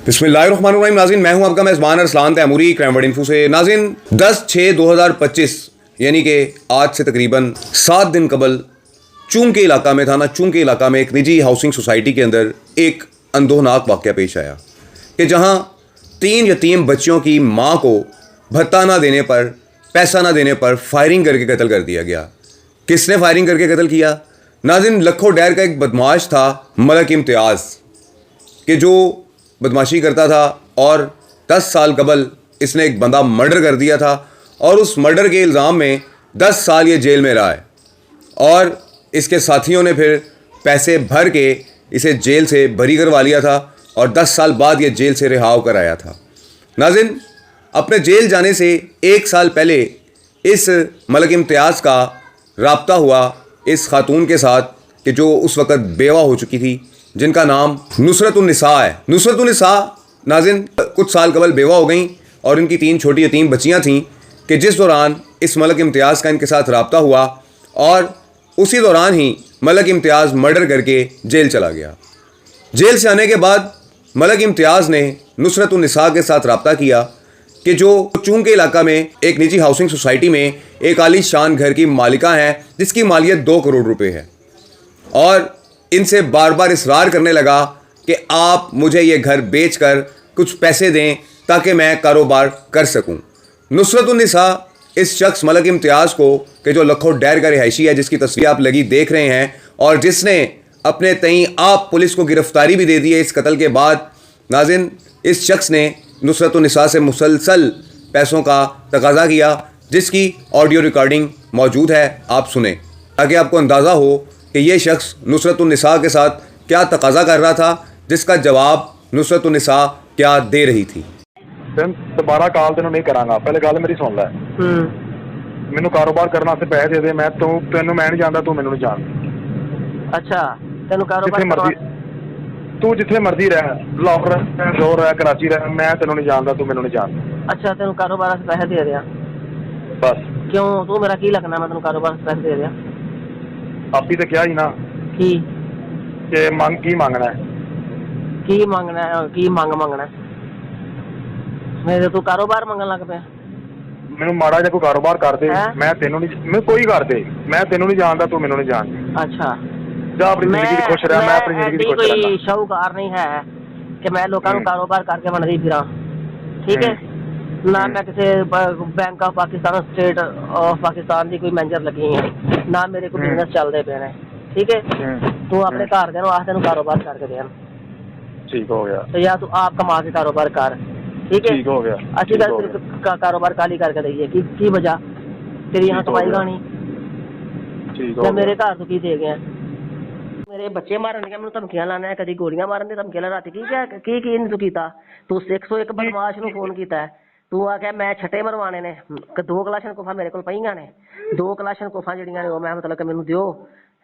बिस्मिल्लाहिर्रहमानिर्रहीम। नाज़रीन, मैं हूं आपका मेज़बान अरसलान तैमूरी क्रैमवर्ड इन्फो से। नाज़रीन, 10/6/2025 यानी कि आज से तकरीबन 7 दिन कबल चूंग के इलाका में, थाना चूंग के इलाका में एक निजी हाउसिंग सोसाइटी के अंदर एक अंदोहनाक वाक़या पेश आया कि जहां 3 यतीम बच्चियों की मां को भत्ता ना देने पर, पैसा ना देने पर फायरिंग करके कत्ल कर दिया गया। किसने फायरिंग करके कत्ल किया? नाज़रीन, लखो डैर का एक बदमाश था मलक इम्तियाज़, कि जो बदमाशी करता था और 10 साल कबल इसने एक बंदा मर्डर कर दिया था और उस मर्डर के इल्ज़ाम में 10 साल ये जेल में रहा है और इसके साथियों ने फिर पैसे भर के इसे जेल से बरी करवा लिया था और 10 साल बाद ये जेल से रिहा होकर आया था। नाज़रीन, अपने जेल जाने से 1 साल पहले इस मलक इम्तियाज़ का राब्ता हुआ इस खातून के साथ कि जो उस वक़्त बेवा हो चुकी थी, जिनका नाम नुसरतुन्निसा है। नुसरतुन्निसा नाज़रीन कुछ साल कबल बेवा हो गई और इनकी 3 छोटी यतीम बच्चियां थीं कि जिस दौरान इस मलक इम्तियाज़ का इनके साथ राब्ता हुआ और उसी दौरान ही मलक इम्तियाज़ मर्डर करके जेल चला गया। जेल से आने के बाद मलक इम्तियाज़ ने नुसरतुन्निसा के साथ राब्ता किया कि जो चूंग के इलाका में एक निजी हाउसिंग सोसाइटी में एक आलीशान घर की मालिका हैं जिसकी मालियत 2 करोड़ रुपए है, और इनसे बार बार इसरार करने लगा कि आप मुझे ये घर बेचकर कुछ पैसे दें ताकि मैं कारोबार कर सकूं। नुसरतुन्निसा इस शख्स मलक इम्तियाज़ को, कि जो लखो डैर का रिहायशी है, जिसकी तस्वीर आप लगी देख रहे हैं और जिसने अपने तई आप पुलिस को गिरफ्तारी भी दे दी है इस कत्ल के बाद, नाज़रीन इस शख्स ने नुसरतुन्निसा से मुसलसल पैसों का तकाजा किया, जिसकी ऑडियो रिकॉर्डिंग मौजूद है। आप सुने ताकि आपको अंदाज़ा हो कि ये शख्स नुसरतुन्निसा के साथ क्या तकाजा कर रहा था, जिसका जवाब नुसरतुन्निसा क्या दे रही थी। दोबारा कॉल तेन नहीं करांगा, पहले गल मेरी सुन लै। मैनू कारोबार करने वास्ते पैसे दे दे, मैं तेनू मैं नहीं जानता, तू मैनू नहीं जानता। अच्छा, तेनू कारोबार जिथे मर्जी तू जिथे मर्जी रह, लाहौर रह, जोर रह, कराची रह, मैं तेनू नहीं जानता, तू मैनू नहीं जानता। अच्छा, तेनू कारोबार से पैसे दे दिया बस। क्यों? तू मेरा की लगना? मैं तेनू कारोबार से पैसे दे दिया आप ही तो क्या ही ना की मंग की मांगना है, की मांगना है, की मंगना है मेरे? तू कारोबार मंगन लग पे? मैनू माड़ा जा कोई कारोबार कर दे, हैं? मैं तेनू नहीं, मैं कोई कर दे, मैं तेनू नहीं जानता, तू मैनू नहीं जानता। अच्छा, जा अपनी जिंदगी खुश रह, मैं अपनी जिंदगी खुश कोई रहना। शाहूकार नहीं है कि मैं लोगों को कारोबार करके बनदी फिरा, ठीक है ना? मैं किसी bank of Pakistan, state of Pakistan की कोई मैनेजर लगी है ना, मेरे को बिजनेस चलते पे ने, ठीक है? तू अपने घर दे आख तेन कारोबार करके देन, ठीक हो गया। तो या तू आप कमा के कारोबार कर, ठीक है? ठीक हो गया। अच्छी गल कारोबार काली करके दईए की वजह तेरी यहाँ कमाई गानी ठीक या हो मेरे गया। घर तू की दे गया? मेरे बच्चे मारन दियां मैनू धमकियां लाना, कदी गोलियां मारन दी धमकियां ला, राती की नहीं तू कीता? तू 101 बदमाश नू फोन कीता है, तू आख्या मैं छट्टे मरवाने ने, 2 कलाशन कोफा मेरे को पईयां ने, 2 कलाशन कोफा जड़ियां ने, मैं मतलब कि मैनू दिओ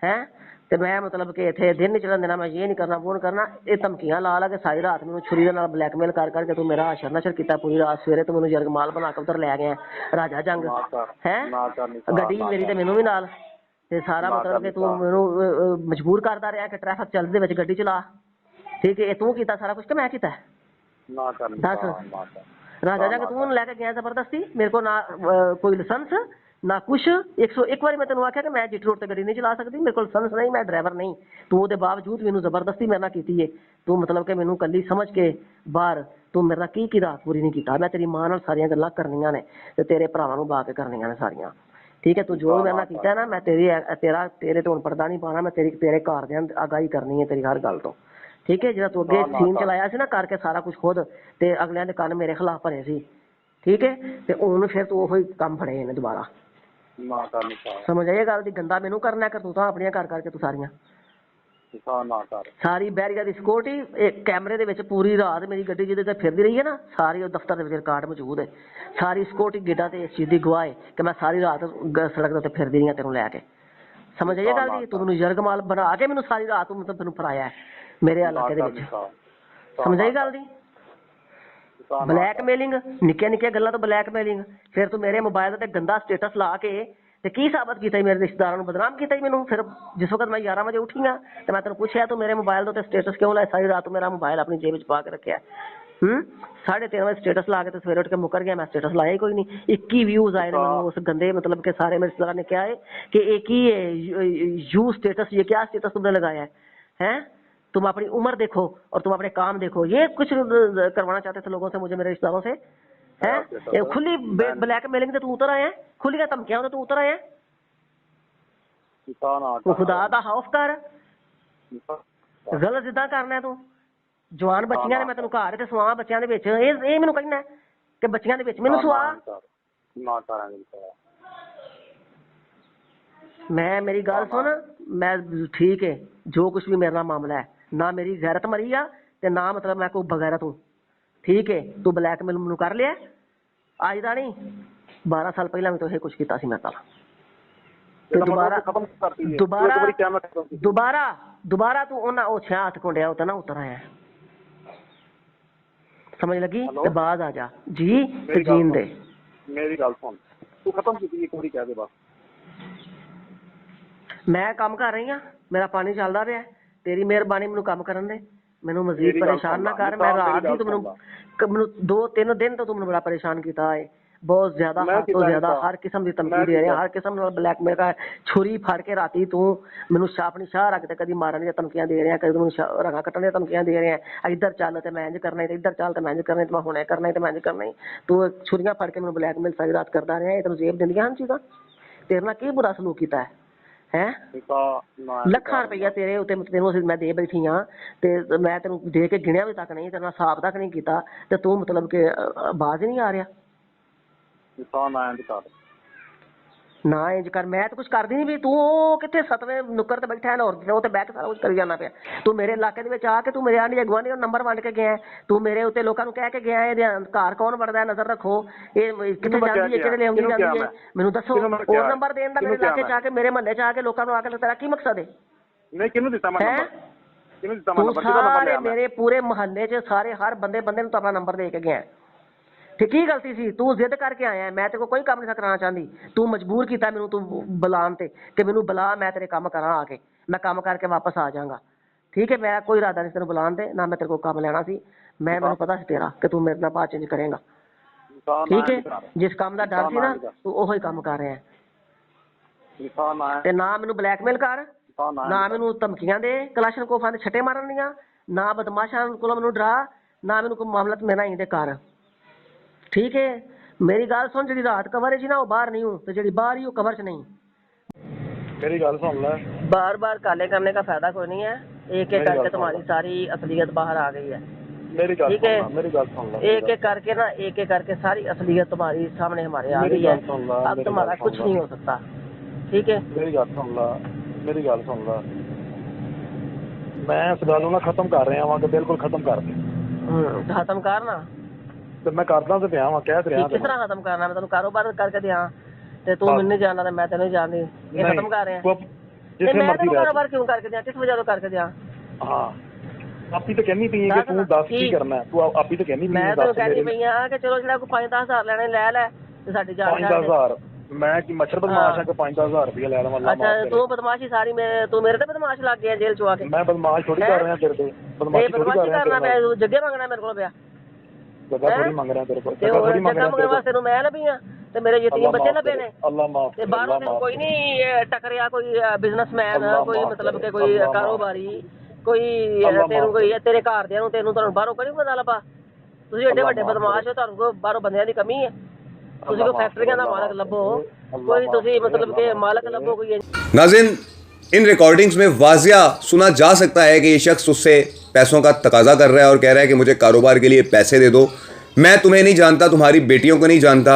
हैं, ते मैं मतलब कि इत्थे दिन नहीं चलन देना, मैं ये नहीं करना वो नहीं करना। ये धमकियां ला ला के सारी रात मैनू छुरी दे नाल ब्लैकमेल कर करके तू मेरा अशर नशर किया पूरी रात। सवेरे तू मैनू जरगमाल बना के उधर लै गया राजा जंग है, गड्डी मेरी ते मैनू भी नाल, ते सारा मतलब कि तू मैनू मजबूर करता रहा कि ट्रैफिक चलदे दे विच गड्डी चला, ठीक है? तू कीता सारा कुछ कि मैं कीता? दस राजा जंग तू लैके गया जबरदस्ती, मेरे को ना कोई लाइसेंस ना कुछ। 101 बार मैं तेन आख्या कि मैं जिट रोड से गड्डी नहीं चला सकती, मेरे को लाइसेंस नहीं, मैं ड्राइवर नहीं, तू ਉਹਦੇ बावजूद मैनू जबरदस्ती मेरे नाल कीती है। तू मतलब कि मैनू कली समझ के बाहर तू मेरे नाल की रात पूरी नहीं कीता। मैं तेरी मां नाल सारियां गल्लां करनियां ने ते तेरे भरावां नू बा के करनियां ने सारियां, ठीक है? तू जो मेरे नाल कीता है ना, मैं तेरे तो हुण पर्दा नहीं पाना, मैं तेरे घर दे आगाही करनी है तेरी हर गल तो, ठीक है? जिहड़ा तू अगे सीन चलाया सी ना करके सारा कुछ खुद, ते अगलियां दे कन्न मेरे खिलाफ भरे सी, ठीक है? ते हुण फिर तू ओही काम फड़े ने दोबारा, समझ आई गल दी? गंदा मैनू करना कर, तू तां अपनियां कर करके तू सारियां सारी बैरिया की सिक्योरिटी कैमरे दे विच पूरी रात मेरी गड्डी जिहदे ते फिरदी रही है ना, सारी उह दफ्तर दे विच रिकार्ड मौजूद है, सारी सिक्योरिटी गेटा ते इस चीज़ की गवाह है कि मैं सारी रात सड़क दे उत्ते फिरदी रही तेनू लैके। समझ आई गल दी? तू मैनू जरगमाल बना के मैनू सारी रात मतलब तेनू फराया है मेरे इलाके दे विच, समझ आई गल दी? ब्लैकमेलिंग, निक्कियां निक्कियां गल्लां तो ब्लैकमेलिंग, फिर तू मेरे मोबाइल ते गंदा स्टेटस ला के ते की साबित किया मेरे रिश्तेदारों को बदनाम किया मैनू। फिर जिस वक्त मैं 11 बजे उठी हाँ तो मैं तेन पूछा तू मेरे मोबाइल के स्टेटस क्यों लाया? सारी रात मेरा मोबाइल अपनी जेब च पा के रखा, 3:30 ਵਜੇ ਸਟੇਟਸ ਲਾ ਕੇ ਤੇ ਸਵੇਰੇ ਉੱਠ ਕੇ ਮੁੱਕਰ ਗਿਆ। ਮੈਂ ਸਟੇਟਸ ਲਾਇਆ ਹੀ ਕੋਈ ਨਹੀਂ। 21 ਵਿਊਜ਼ ਆਏ ਨੇ ਮੈਨੂੰ ਉਸ गंदे मतलब के सारे मेरे रिश्तेदार ने क्या है कि एक ही है यू स्टेटस, ये क्या स्टेटस तुमने लगाया है? तुम अपनी उम्र देखो और तुम अपने काम देखो। ये कुछ करवाना चाहते थे लोगों से, मुझे मेरे रिश्तेदारों से है। खुली ब्लैकमेलिंग से तू उतर आया है, खुली धमकियां तो तू उतर आया है। तू खुदा दा खौफ कर, गलत जिद्दां करना तू। जवान बच्चियां ने मैं तेन घर ते सुआ बच्चियां दे विच, ਇਹ ਮੈਨੂੰ ਕਹਿਣਾ कि बच्चियां दे विच ਮੈਨੂੰ सुआ। मैं मेरी गल सुन, मैं ठीक है जो कुछ भी मेरे नाल मामला है, ना मेरी गैरत मरी आ ते ना मतलब मैं कोई बगैरत हूं। ठीक है, तू ब्लैकमेल मैनू कर लिया अज दा नहीं, 12 साल पहला मैं तो ये कुछ किया सी मेरे नाल। दोबारा तू उन्हां ओ 6 हथ कुंडिया उते ना उतर आया। समझ लगी? ते बाज आ जा जी ते जीन दे। मेरी गल सुन, तू खत्म कीती एक बारी कह दे बस। मैं काम कर रही हां, मेरा पानी चलदा पिया, तेरी मेहरबानी मैनू काम करन दे, मैनू मजीद परेशान ना कर। मैं रात दी तू मैनू 2-3 दिन तो तू मैनू बड़ा परेशान कीता है, बहुत ज्यादा, हद तो ज्यादा। हर किस्म की धमकी दे रहे हैं, हर किस्म का ब्लैकमेल का। छुरी फाड़ के राती तू मैनू अपनी शाह रख दे, कभी मारन दी धमकियां दे रहे हैं, कभी मैनू रंगा कट्टन दी धमकियां दे रहे हैं। इधर चल ते मैं इंज करना है, इधर चल ते मैं इंज करना है, मैं हुणे करना है ते मैं इंज करना है। तू छुरियां फाड़ के मैनू ब्लैकमेल सारी रात करदा रहा है। तेनू जेब दिंदियां हन चीज़ां? तेरे नाल की बुरा सलूक कीता है? ਲੱਖਾਂ रुपया तेरे उत्ते तेनों मैं दे बैठी हाँ, ते मैं तेनों दे के गिणिया भी तक नहीं, तेरे नाल हिसाब तक नहीं कीता, ते तू मतलब के बाज नहीं आ रहा। ना इंज कर, मैं तो कुछ करदी नहीं भी। तू कितने 7वें नुक्कर ते बैठा है लाहौर, ते बैठ के सारा कुछ करी जाना पिया। तू मेरे इलाके दे विच आके तू मेरे आंढी अगवानी दा नंबर वंड के गया है, तू मेरे उत्ते लोकां नूं कह के गया है घर कौन वड़दा है नजर रखो, ये कित्थे जांदी है, किहड़े लिआउंदी जांदी है, मैनूं दसो। और नंबर देण दा मेरे इलाके च आके, मेरे महल्ले च आके लोकां नूं आके तेरा की मकसद है? नहीं, किहनूं दित्ता मैं नंबर? किहनूं दित्ता मैं नंबर? सारे मेरे पूरे महल्ले च सारे हर बंदे नूं अपना नंबर दे के गया है। ठीक ही गलती सी, तू जिद करके आया है, मैं तेरे को कोई काम नहीं कराना चाहती। तू मजबूर किया मैनू, तू बुलान ते कि मैनू बुला, मैं तेरे काम करा आके, मैं काम करके वापस आ जाऊंगा। ठीक है, मैं कोई इरादा नहीं तेरे बुलान दे, ना मैं तेरे को काम लेना सी। मैनू पता सी तेरा कि तू मेरे नाल बात चेंज करेगा। ठीक है, जिस काम का डर सी ना, तू ओही काम कर रहा है। ते ना मैनू ब्लैकमेल कर, ना मैनू धमकियां दे, कलाशन कोफां दे छट्टे मारन दियां, ना बदमाशां कोलों मैनू डरा, ना मैनू कोई मामला मेरा इंदे कर। ठीक है, मेरी गल सुन, जी रात कवर है ना वो बाहर नहीं हूँ, तो जी बाहर ही वो कवर च नहीं। मेरी गल सुन ले, बार बार काले करने का फायदा कोई नहीं है। एक एक करके तुम्हारी सारी असलियत बाहर आ गई है। मेरी गल ठीक है, मेरी गल सुन ले, एक एक करके ना, एक एक करके सारी असलियत तुम्हारी सामने हमारे आ गई है। अब तुम्हारा कुछ नहीं हो सकता। ठीक है, मेरी गल सुन ले, मेरी गल सुन ले, मैं इस गल ना खत्म कर रहा हूँ कि बिल्कुल खत्म कर दे। खत्म करना ते मैं करदा ते पिया वां, कह ते रहा। किस तरह खत्म करना? मैं तेन कारोबार करके दिया ते तू मैनू नहीं जानना, ते मैं तेन नहीं जानती। ये खत्म कर रहे हैं, मैं तेन कारोबार क्यों करके दिया? किस वजह तो करके दिया? हाँ, आप ही तो कहनी पई है कि तू दस की करना है, तू आप ही तो कहनी पई है। मैं तो कहनी पई हां कि चलो जेड़ा को 5-10 हज़ार लेने ले ले, ते साडी जान 5-10 हज़ार मैं कि मच्छर बदमाश है कि 5-10 हज़ार रुपया ले लवां। अच्छा, तू बदमाशी सारी तू मेरे ते बदमाश लग गया जेल चो आके। मैं बदमाश थोड़ी कर रहा तेरे ते, बदमाशी थोड़ी कर रहा करना पिया, जग्गे मंगना मेरे कोल पिया, जगह थोड़ी मंग रहा तेरे को, जगह थोड़ी मंग रहा तेरे वास्ते मैं लभी हां, ते मेरे यतीम बच्चे लबे ने। अल्लाह माफ ते बाहरों ते कोई नहीं टकरिया, कोई बिजनेसमैन, कोई मतलब के कोई कारोबारी, कोई तेनू कोई तेरे घर दियां नूं तेनू बाहरों कोई नहीं पता लब्बा। तुसीं एडे वड्डे बदमाश हो, तुहानूं कोई बाहरों बंदियां दी कमी है? तुसीं कोई फैक्ट्रियां दा मालक लब्भो, कोई तुसीं मतलब के मालक लब्भो कोई। नाज़रीन, इन रिकॉर्डिंग्स में वाज़िया सुना जा सकता है कि ये शख्स उससे पैसों का तकाजा कर रहा है और कह रहा है कि मुझे कारोबार के लिए पैसे दे दो, मैं तुम्हें नहीं जानता, तुम्हारी बेटियों को नहीं जानता।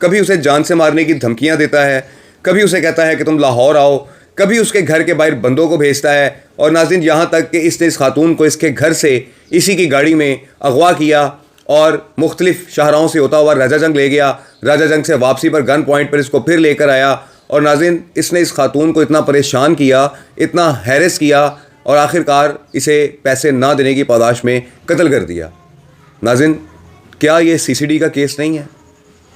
कभी उसे जान से मारने की धमकियां देता है, कभी उसे कहता है कि तुम लाहौर आओ, कभी उसके घर के बाहर बंदों को भेजता है। और नाज़रीन, यहाँ तक कि इसने इस खातून को इसके घर से इसी की गाड़ी में अगवा किया और मुख्तलिफ शाहराहों से होता हुआ राजा जंग ले गया। राजा जंग से वापसी पर गन पॉइंट पर इसको फिर लेकर आया और नाज़रीन, इसने इस खातून को इतना परेशान किया, इतना हैरेस किया और आखिरकार इसे पैसे ना देने की पादाश में कत्ल कर दिया। नाज़रीन, क्या ये CCD का केस नहीं है?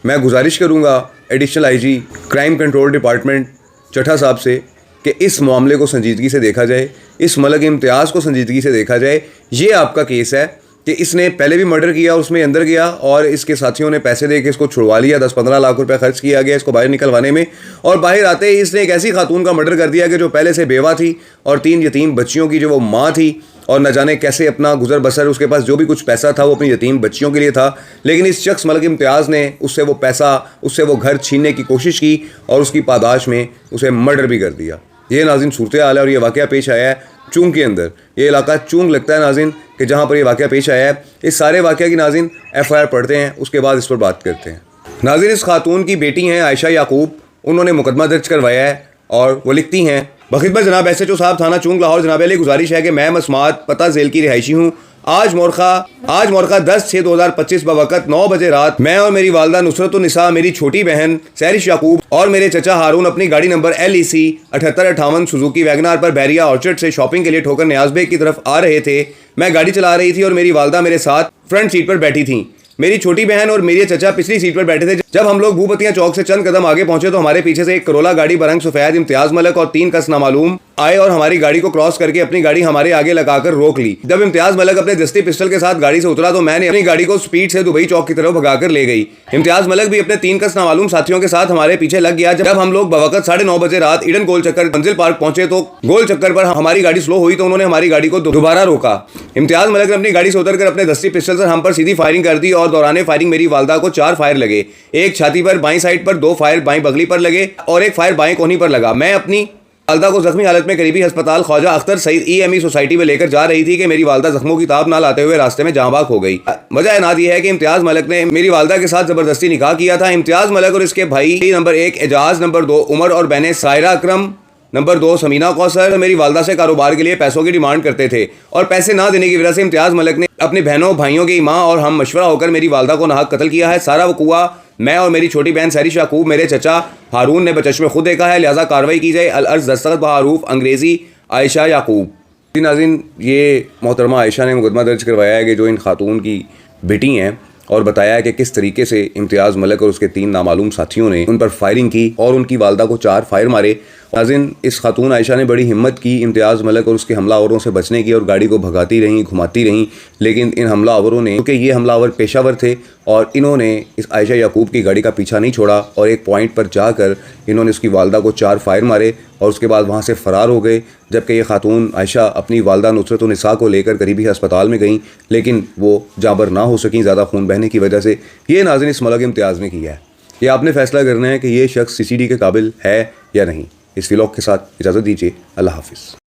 मैं गुजारिश करूंगा additional IG crime control department Chattha साहब से कि इस मामले को संजीदगी से देखा जाए, इस मलक इम्तियाज़ को संजीदगी से देखा जाए। ये आपका केस है, कि इसने पहले भी मर्डर किया, उसमें अंदर गया और इसके साथियों ने पैसे दे के इसको छुड़वा लिया। 10-15 लाख रुपए खर्च किया गया इसको बाहर निकलवाने में, और बाहर आते ही इसने एक ऐसी खातून का मर्डर कर दिया कि जो पहले से बेवा थी और 3 यतीम बच्चियों की जो वो माँ थी, और न जाने कैसे अपना गुजर बसर, उसके पास जो भी कुछ पैसा था वो अपनी यतीम बच्चियों के लिए था। लेकिन इस शख्स मलिक इम्तियाज़ ने उससे वो पैसा, उससे वो घर छीनने की कोशिश की और उसकी पादाश में उसे मर्डर भी कर दिया। ये नाज़रीन सूरत हाल है और ये वाक़या पेश आया है चूंग के अंदर। ये इलाका चूंग लगता है नाज़रीन कि जहाँ पर ये वाक़या पेश आया है। इस सारे वाक़या की नाज़रीन FIR पढ़ते हैं, उसके बाद इस पर बात करते हैं। नाज़रीन इस खातून की बेटी हैं आयशा याकूब, उन्होंने मुकदमा दर्ज करवाया है और वो लिखती हैं, बखिदमत जनाब SHO साहब थाना चूंग लाहौर, जनाब अली गुजारिश है कि मैं मसमात पता जेल की रिहायशी हूँ। आज मोरखा 10/6/2025 बवक़्त 9 बजे रात मैं और मेरी वालदा नुसरतुन्निसा, मेरी छोटी बहन सैरिश याकूब और मेरे चचा हारून अपनी गाड़ी नंबर LEC 7858 सुजुकी वैगनार पर बैरिया ऑर्चर्ड से शॉपिंग के लिए ठोकर न्याज बेग की तरफ आ रहे थे। मैं गाड़ी चला रही थी और मेरी वालदा मेरे साथ फ्रंट सीट पर बैठी थी। मेरी छोटी बहन और मेरे चचा पिछली सीट पर बैठे थे। जब हम लोग भूपतिया चौक से चंद कदम आगे पहुंचे तो हमारे पीछे से एक करोला गाड़ी बरंग सफेद इम्तियाज मलिक और 3 कस नामालूम आए और हमारी गाड़ी को क्रॉस करके अपनी गाड़ी हमारे आगे लगाकर रोक ली। जब इम्तियाज मलिक अपने दस्ती पिस्टल के साथ गाड़ी से उतरा तो मैंने अपनी गाड़ी को स्पीड से दुबई चौक की तरफ भगाकर ले गई। इम्तियाज मलिक भी अपने 3 कस नामालूम साथियों के साथ हमारे पीछे लग गया। जब हम लोग बवक़्त 9:30 बजे रात ईडन गोल चक्कर मंजिल पार्क पहुंचे तो गोल चक्कर पर हमारी गाड़ी स्लो हुई तो उन्होंने हमारी गाड़ी को दोबारा रोका। इम्तियाज मलिक ने अपनी गाड़ी से उतरकर अपने दस्ती पिस्टल से हम पर सीधी फायरिंग कर दी और दौरान फायरिंग मेरी वालदा को 4 फायर लगे। एक छाती पर बाईं साइड पर, 2 फायर बाईं बगली पर लगे और एक फायर बाईं कोहनी पर लगा। मैं अपनी वालदा को जख्मी हालत में करीबी अस्पताल ख्वाजा अख्तर सईद EME सोसाइटी में लेकर जा रही थी कि मेरी वालदा जख्मों की ताब ना लाते हुए रास्ते में जहां बाग हो गई। वजह नाद यह है कि इम्तियाज मलिक ने मेरी वालदा के साथ जबरदस्ती निकाह किया था। इम्तियाज मलिक और इसके भाई नंबर 1 एजाज, नंबर 2 उमर और बहनें सायरा अकरम, नंबर 2 समीना कौसर मेरी वालदा से कारोबार के लिए पैसों की डिमांड करते थे और पैसे ना देने की वजह से इम्तियाज मलिक ने अपनी बहनों भाइयों की माँ और हम मशवरा होकर मेरी वालदा को नाहक कत्ल किया है। सारा वकूआ मैं और मेरी छोटी बहन सैरिश याकूब, मेरे चचा हारून ने बचश्मे खुद देखा है, लिहाजा कार्रवाई की जाए। अल-अर्ज़ दस्तखत बहारूफ अंग्रेज़ी आयशा याकूब। नाज़रीन ये मोहतरमा आयशा ने मुकदमा दर्ज करवाया है कि जो इन खातून की बेटी हैं और बताया है कि किस तरीके से इम्तियाज़ मलिक और उसके 3 नामालूम साथियों ने उन पर फायरिंग की और उनकी वालदा को 4 फायर मारे। नाज़रीन इस खातून आयशा ने बड़ी हिम्मत की इम्तियाज़ मलिक और उसके हमलावरों से बचने की और गाड़ी को भगाती रहीं, घुमाती रहीं, लेकिन इन हमलावरों ने, क्योंकि ये हमलावर पेशावर थे और इन्होंने इस आयशा याकूब की गाड़ी का पीछा नहीं छोड़ा और एक पॉइंट पर जाकर इन्होंने उसकी वालदा को 4 फायर मारे और उसके बाद वहाँ से फ़रार हो गए। जबकि ये खातून आयशा अपनी वालदा नुसरतुन्निसा को लेकर करीबी अस्पताल में गईं, लेकिन वो जाबर ना हो सकें ज़्यादा खून बहने की वजह से। ये नाज़रीन इस मलिक इम्तियाज़ ने किया है। ये आपने फैसला करना है कि ये शख्स CCD के काबिल है या नहीं। इस व्लॉग के साथ इजाज़त दीजिए। अल्लाह हाफिज़।